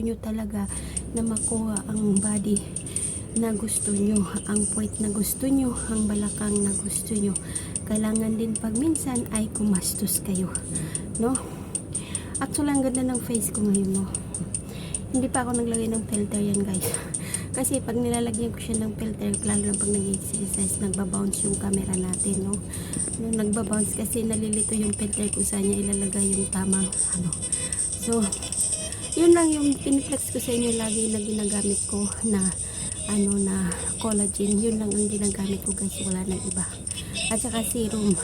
nyo talaga na makuha ang body na gusto nyo, ang puwet na gusto nyo, ang balakang na gusto nyo, kailangan din pag minsan ay kumastos kayo, no? Actually, ang ganda ng face ko ngayon, no? Hindi pa ako naglagay ng filter yan, guys. Kasi pag nilalagyan ko siya ng filter, lalo na pag nag-exercise, nagbabounce yung camera natin, no? Nagbabounce kasi nalilito yung filter kung saan niya ilalagay yung tamang, ano. So, yun lang yung piniplex ko sa inyo lagi na ginagamit ko na na collagen. Yun lang ang ginagamit ko, guys, wala nang iba. At saka serum,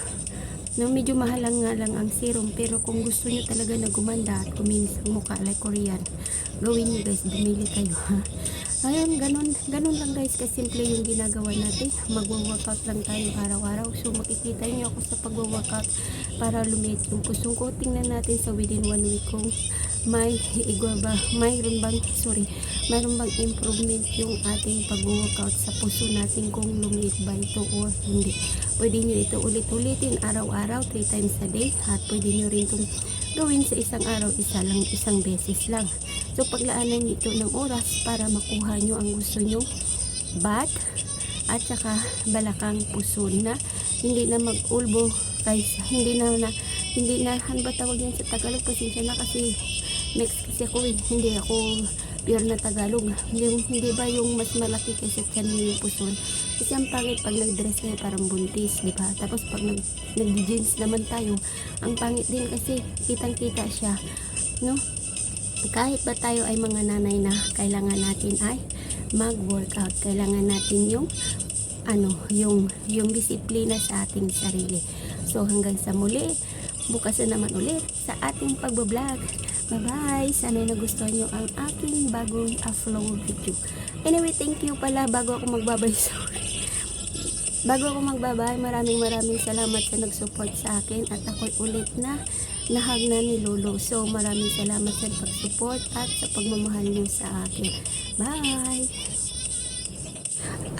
no, medyo mahal lang nga lang ang serum, pero kung gusto nyo talaga na gumanda at kuminis ang mukha like Korean, gawin nyo, guys, bumili kayo, ha. Ayun, ganun lang, guys, kasimple yung ginagawa natin. Magwo-workout lang tayo araw-araw. So makikita niyo ako sa pagwo-workout para lumiit yung pusong ko. Tingnan natin sa within 1 week kung mayroon bang improvement yung ating pag-workout sa puso natin, kung lumiit ba ito or hindi. Pwede nyo ito ulit-ulitin araw-araw 3 times a day, at pwede nyo rin itong gawin sa isang araw, isang beses lang. So paglaanan nyo ito ng oras para makuha nyo ang gusto nyo bat at saka balakang puso na hindi na mag-ulbo, guys. Hindi na ano ba tawag yan sa Tagalog? Pasensya na kasi mix kasi ako, hindi ako pure na Tagalog. Hindi ba yung mas malaki kaysa tiyan yung puso? Kasi ang pangit pag nag-dress kayo parang buntis, di ba? Tapos pag nag-jeans naman tayo, ang pangit din kasi kitang-kita siya, no? Kahit ba tayo ay mga nanay na, kailangan natin ay mag-workout. Kailangan natin yung disiplina sa ating sarili. So hanggang sa muli, bukas na naman ulit sa ating pagbablog. Bye-bye! Sana nagustuhan nyo ang aking bagong upload video. Anyway, thank you pala bago ako magbabay. Maraming salamat sa nag-support sa akin, at ako'y ulit na nahag na ni Lolo. So maraming salamat sa pag-support at sa pagmamahal nyo sa akin. Bye!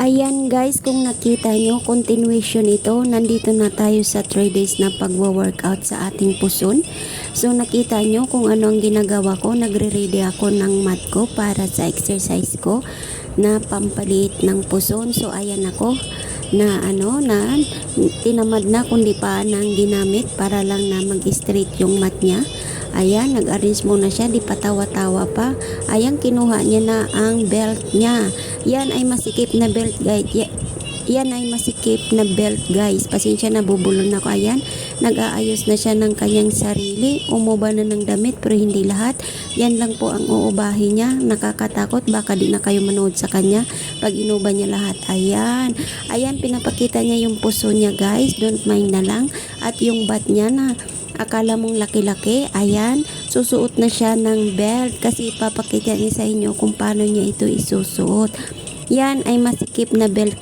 Ayan, guys, kung nakita nyo, continuation ito. Nandito na tayo sa 3 days na pagwa-workout sa ating puson. So nakita nyo kung ano ang ginagawa ko. Nagre-ready ako ng mat ko para sa exercise ko na pampaliit ng puson. So ayan ako na tinamad na kundi pa nang ginamit para lang na mag-straight yung mat niya. Ayan, nag-arrange muna siya, di patawa-tawa pa. Ayan, kinuha niya na ang belt niya. Yan ay masikip na belt, guys. Yan ay masikip na belt, guys. Pasensya na, bubulol na ko. Ayan, nag-aayos na siya ng kanyang sarili. Umuba na ng damit, pero hindi lahat. Yan lang po ang uubahin niya. Nakakatakot, baka di na kayo manood sa kanya pag inuba niya lahat. Ayan, pinapakita niya yung puso niya, guys. Don't mind na lang. At yung bat niya na akala mong laki-laki, ayan, susuot na siya ng belt kasi ipapakita niya sa inyo kung paano niya ito isusuot. Yan ay masikip na belt,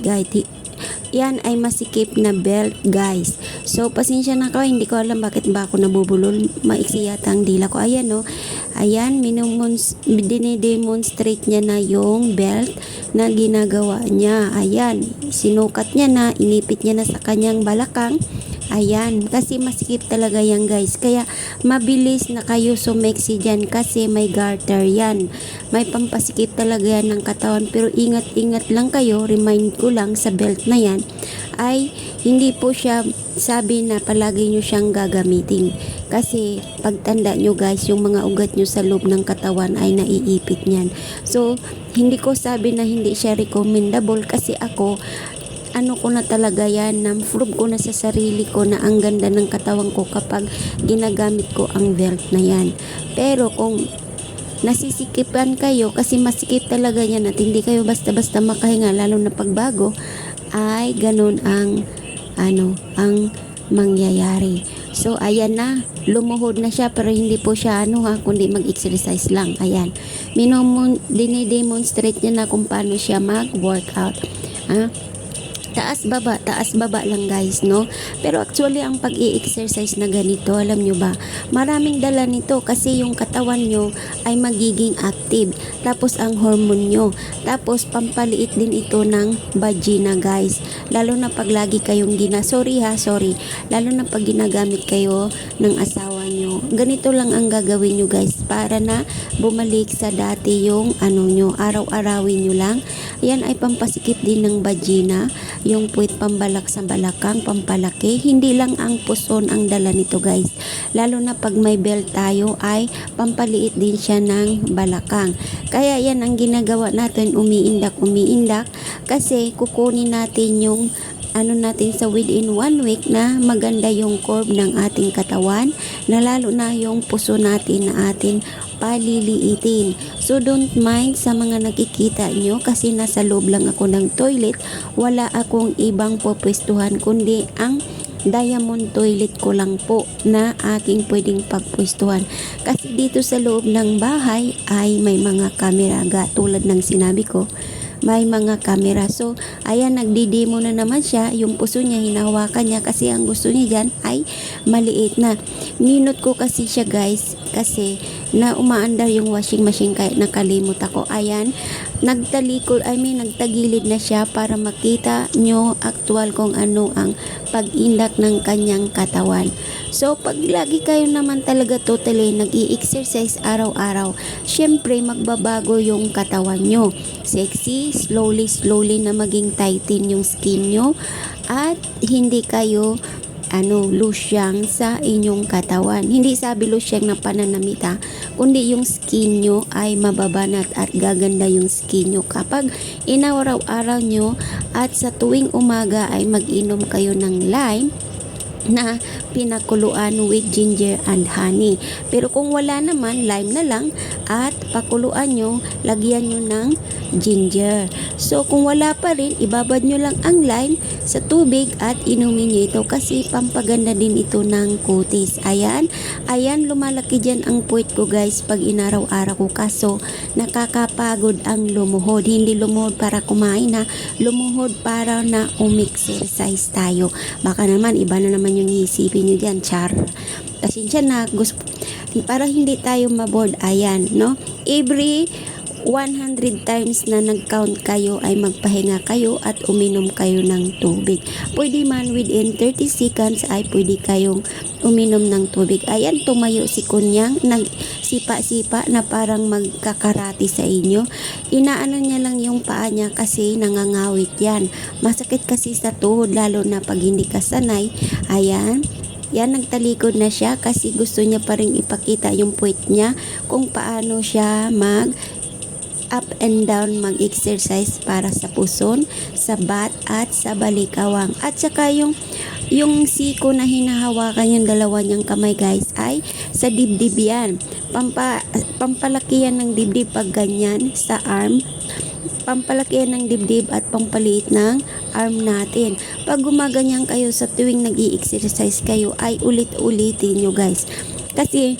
guys. So pasensya na ko, hindi ko alam bakit ba ako nabubulol. Maiksi yata ang dila ko. Ayan, no. Ayan, dinedemonstrate niya na yung belt na ginagawa niya. Ayan, sinukat niya na, inipit niya na sa kanyang balakang. Ayan, kasi masikip talaga yan, guys. Kaya mabilis na kayo sumeksi dyan kasi may garter yan. May pampasikip talaga yan ng katawan. Pero ingat-ingat lang kayo. Remind ko lang sa belt na yan ay hindi po siya sabi na palagi nyo siyang gagamitin. Kasi pagtanda nyo, guys, yung mga ugat nyo sa loob ng katawan ay naiipit niyan. So, hindi ko sabi na hindi siya recommendable kasi ako, ko na talaga yan, na-prove ko na sa sarili ko na ang ganda ng katawan ko kapag ginagamit ko ang belt na yan. Pero kung nasisikipan kayo, kasi masikip talaga yan at hindi kayo basta-basta makahinga, lalo na pagbago, ay ganun ang mangyayari. So ayan na, lumuhod na siya, pero hindi po siya kundi mag-exercise lang. Ayan, dinidemonstrate niya na kung paano siya mag-workout. Taas baba lang, guys, no? Pero actually ang pag-i-exercise na ganito, alam nyo ba, maraming dala nito kasi yung katawan nyo ay magiging active, tapos ang hormone nyo, tapos pampaliit din ito ng vagina, guys, lalo na pag lagi kayong lalo na pag ginagamit kayo ng asawa nyo ganito lang ang gagawin nyo guys para na bumalik sa dati yung nyo, araw-arawin nyo lang. Yan ay pampasikip din ng vagina, yung puwit pambalak sa balakang, pampalaki. Hindi lang ang puson ang dala nito guys. Lalo na pag may belt tayo ay pampaliit din siya ng balakang. Kaya yan ang ginagawa natin, umiindak kasi kukunin natin yung natin sa within 1 week na maganda yung curve ng ating katawan, na lalo na yung puso natin na atin paliliitin. So don't mind sa mga nakikita nyo kasi nasa loob lang ako ng toilet, wala akong ibang pupwestuhan kundi ang diamond toilet ko lang po na aking pwedeng pagpwestuhan. Kasi dito sa loob ng bahay ay may mga camera, tulad ng sinabi ko, may mga camera. So, ayan, nagdi-demo na naman siya. Yung puso niya, hinahawakan niya kasi ang gusto niya dyan ay maliit na. Ninot ko kasi siya guys kasi na umaandar yung washing machine kaya nakalimot ako. Ayan, nagtagilid na siya para makita nyo actual kung ano ang pag-indak ng kanyang katawan. So, pag lagi kayo naman talaga totally nag-i-exercise araw-araw, syempre magbabago yung katawan nyo. Sexy, slowly na maging tighten yung skin nyo at hindi kayo lusyang sa inyong katawan. Hindi sabi lusyang na pananamit kundi yung skin nyo ay mababanat at gaganda yung skin nyo kapag inaraw-araw nyo. At sa tuwing umaga ay mag-inom kayo ng lime na pinakuluan with ginger and honey. Pero kung wala naman, lime na lang at pakuluan nyo, lagyan nyo ng ginger. So kung wala pa rin, ibabad nyo lang ang lime sa tubig at inumin nyo ito kasi pampaganda din ito ng kutis. Ayan, lumalaki dyan ang puwit ko guys pag inaraw-araw ko, kaso nakakapagod ang lumuhod. Hindi lumuhod para kumain lumuhod para na exercise tayo. Baka naman iba na naman yung isipin nyo dyan, char. Pasensya na, para hindi tayo maboard. Ayan, no? Every 100 times na nag-count kayo ay magpahinga kayo at uminom kayo ng tubig. Pwede man within 30 seconds ay pwede kayong uminom ng tubig. Ayan, tumayo si Kunyang, nagsipa-sipa na parang magkakarati sa inyo. Inaano niya lang yung paa niya kasi nangangawit yan. Masakit kasi sa tuhod lalo na pag hindi ka sanay. Ayan. Yan, nagtalikod na siya kasi gusto niya pa rin ipakita yung puwit niya kung paano siya up and down mag-exercise para sa puson, sa bat at sa balikawang. At saka yung siko na hinahawakan yung dalawa niyang kamay guys ay sa dibdib yan. Pampalaki yan ng dibdib pag ganyan sa arm. Pampalaki yan ng dibdib at pampaliit ng arm natin. Pag gumaganyan kayo sa tuwing nag-i-exercise kayo ay ulit-ulitin nyo guys. Kasi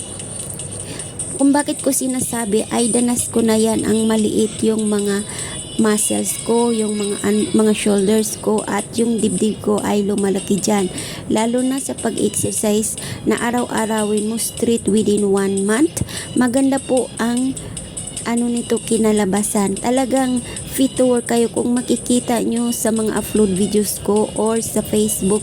kung bakit ko sinasabi ay danas ko na yan ang maliit yung mga muscles ko, yung mga shoulders ko at yung dibdib ko ay lumalaki dyan. Lalo na sa pag-exercise na araw-arawin mo straight within 1 month, maganda po ang nito kinalabasan. Talagang fit to work kayo kung makikita nyo sa mga upload videos ko or sa Facebook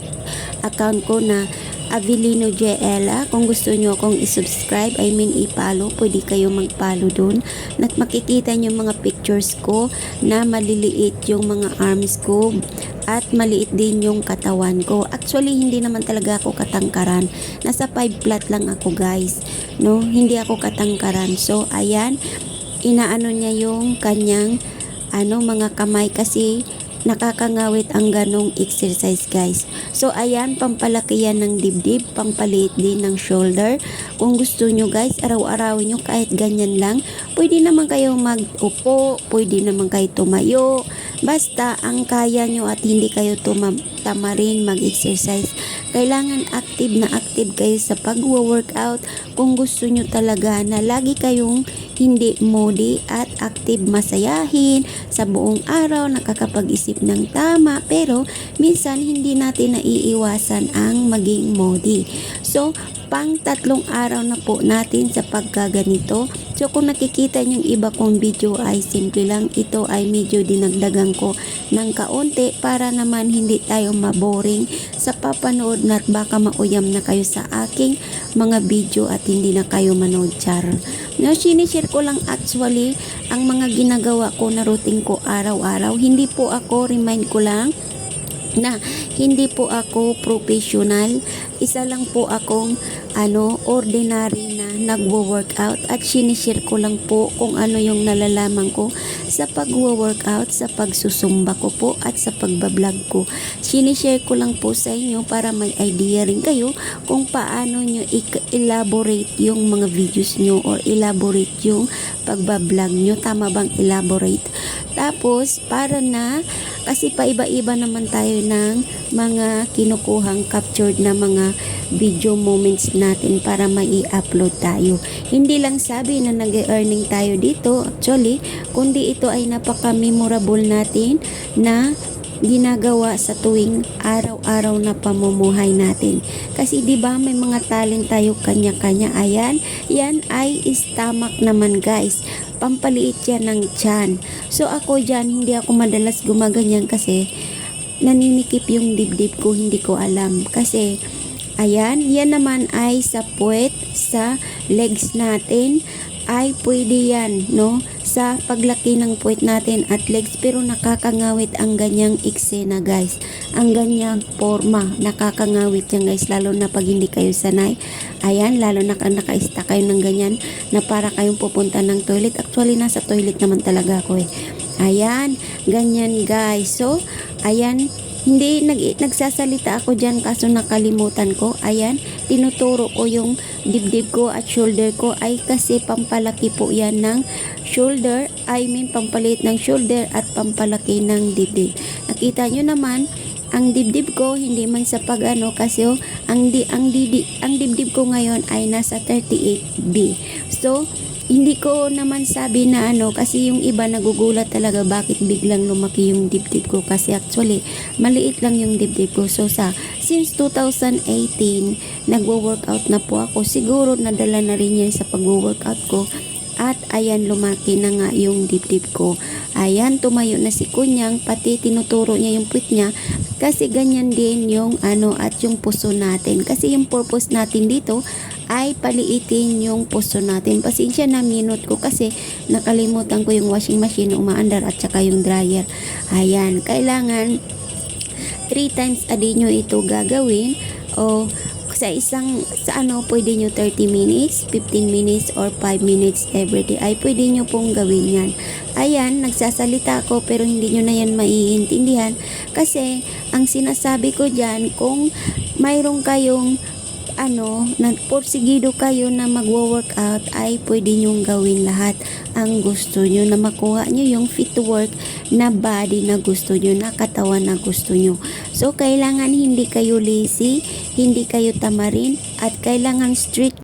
account ko na Avelino Jella. Kung gusto nyo akong i-subscribe, i-follow, pwede kayo mag-follow dun. At makikita nyo mga pictures ko na maliliit yung mga arms ko at maliit din yung katawan ko. Actually, hindi naman talaga ako katangkaran. Nasa 5 flat lang ako guys. No, hindi ako katangkaran. So, ayan, inaano niya yung kanyang mga kamay kasi nakakangawit ang ganong exercise guys. So ayan, pampalaki yan ng dibdib, pampaliit din ng shoulder. Kung gusto nyo guys, araw-arawin nyo kahit ganyan lang. Pwede naman kayo mag-upo, pwede naman kayo tumayo. Basta ang kaya nyo at hindi kayo tamarin mag-exercise. Kailangan active kayo sa pag-workout kung gusto nyo talaga na lagi kayong hindi moody at active, masayahin sa buong araw, nakakapag-isip ng tama, pero minsan hindi natin naiiwasan ang maging moody. So, pang 3 araw na po natin sa pagkaganito. So kung nakikita yung iba kong video ay simple lang, ito ay medyo dinagdagan ko ng kaunti para naman hindi tayo maboring sa papanood na at baka mauyam na kayo sa aking mga video at hindi na kayo manood char. No, sinishare ko lang actually ang mga ginagawa ko na routine ko araw-araw. Hindi po ako, remind ko lang, na hindi po ako professional. Isa lang po akong ordinary na nagwo-workout at sinishare ko lang po kung ano yung nalalaman ko sa pagwo-workout, sa pagsusumba ko po at sa pagbablog ko. Sinishare ko lang po sa inyo para may idea rin kayo kung paano nyo elaborate yung mga videos nyo or elaborate yung pagbablog nyo. Tama bang elaborate? Tapos para na, kasi paiba-iba naman tayo ng mga kinukuhang captured na mga video moments natin para mai-upload tayo. Hindi lang sabi na nag-earning tayo dito actually, kundi ito ay napaka-memorable natin na ginagawa sa tuwing araw-araw na pamumuhay natin. Kasi 'di ba may mga talent tayo kanya-kanya. Ayan, yan ay stomach naman guys. Pampaliit yan ng tiyan. So ako dyan, hindi ako madalas gumaganyan kasi naninikip yung dibdib ko, hindi ko alam. Kasi ayan, yan naman ay sa puwet, sa legs natin ay pwede yan, no? Sa paglaki ng puwet natin at legs, pero nakakangawit ang ganyang eksena guys. Ang ganyang forma, nakakangawit yan guys, lalo na pag hindi kayo sanay. Ayan, lalo na naka-stack kayo ng ganyan na para kayong pupunta ng toilet. Actually, nasa toilet naman talaga ako eh. Ayan, ganyan guys. So, ayan, hindi nagsasalita ako dyan kaso nakalimutan ko. Ayan, tinuturo ko yung dibdib ko at shoulder ko ay kasi pampalaki po yan ng shoulder. Pampalit ng shoulder at pampalaki ng dibdib. Nakita nyo naman, ang dibdib ko hindi man sa kasi ang dibdib ko ngayon ay nasa 38B. So, hindi ko naman sabi na kasi yung iba nagugulat talaga bakit biglang lumaki yung dibdib ko kasi actually maliit lang yung dibdib ko. So since 2018 nagwo-workout na po ako, siguro nadala na rin yan sa pagwo-workout ko at ayan lumaki na nga yung dibdib ko. Ayan, tumayo na si Kunyang, pati tinuturo niya yung puwit niya kasi ganyan din yung at yung puso natin. Kasi yung purpose natin dito ay paliitin yung puso natin. Pasensya na minute ko kasi nakalimutan ko yung washing machine na umaandar at saka yung dryer. Ayan, kailangan 3 times a day nyo ito gagawin o pwede nyo 30 minutes, 15 minutes, or 5 minutes everyday ay pwede nyo pong gawin yan. Ayan, nagsasalita ako pero hindi nyo na yan maiintindihan kasi ang sinasabi ko dyan, kung mayroong kayong porsigido kayo na magwo-workout ay pwede nyong gawin lahat ang gusto nyo na makuha nyo yung fit to work na body na gusto nyo, na katawan na gusto nyo. So, kailangan hindi kayo lazy, hindi kayo tamarin, at kailangan strict